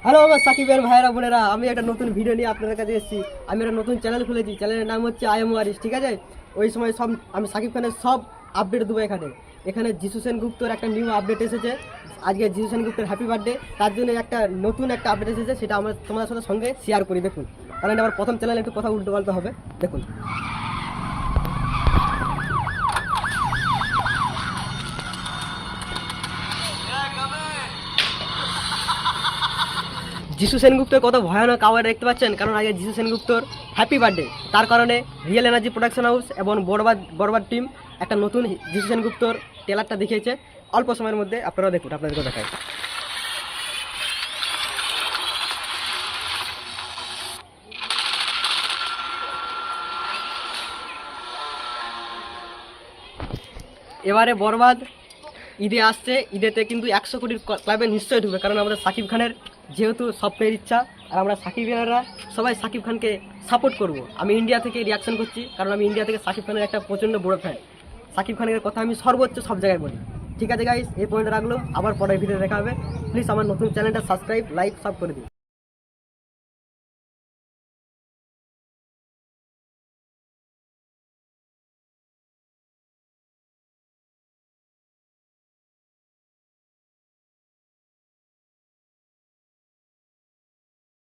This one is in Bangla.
হ্যালো আমার সাকিবের ভাইয়েরা বোনেরা, আমি একটা নতুন ভিডিও নিয়ে আপনাদের কাছে এসেছি। আমি একটা নতুন চ্যানেল খুলেছি, চ্যানেলের নাম হচ্ছে আই এম ওয়ারিস। ঠিক আছে, ওই সময় সব আমি সাকিব খানের সব আপডেট দেবো এখানে। এখানে যিশু সেনগুপ্তর একটা নিউ আপডেট এসেছে, আজকে যিশু সেনগুপ্তের হ্যাপি বার্থডে, তার জন্য একটা নতুন একটা আপডেট এসেছে, সেটা আমরা তোমাদের সাথে সঙ্গে শেয়ার করি। দেখুন, কারণ এটা আমার প্রথম চ্যানেল, একটু কথা উল্টো পাল্টা হবে। দেখুন, যিশু সেনগুপ্তর কত ভয়ানক আওয়াজ দেখতে পাচ্ছেন, কারণ আগে যিশু সেনগুপ্তর হ্যাপি বার্থডে, তার কারণে রিয়েল এনার্জি প্রোডাকশন হাউস এবং বরবাদ টিম একটা নতুন যিশু সেনগুপ্তর ট্রেলারটা দেখিয়েছে। অল্প সময়ের মধ্যে আপনারা দেখুন, আপনাদেরকে দেখায়। এবারে বরবাদ ঈদে আসছে, ঈদেতে কিন্তু 100 কোটির ক্লাবে নিশ্চয়ই ঢুকবে, কারণ আমাদের সাকিব খানের যেহেতু স্বপ্নের ইচ্ছা, আর আমরা সাকিবিয়ানরা সবাই সাকিব খানকে সাপোর্ট করব। আমি ইন্ডিয়া থেকে রিয়াকশন করছি, কারণ আমি ইন্ডিয়া থেকে সাকিব খানের একটা প্রচণ্ড বড় ফ্যান। সাকিব খানের কথা আমি সর্বোচ্চ সব জায়গায় বলি। ঠিক আছে গাইস, এই পয়েন্ট রাখলো, আবার পরের ভিডিও দেখা হবে। প্লিজ আমার নতুন চ্যানেলটা সাবস্ক্রাইব, লাইক সব করে দিন।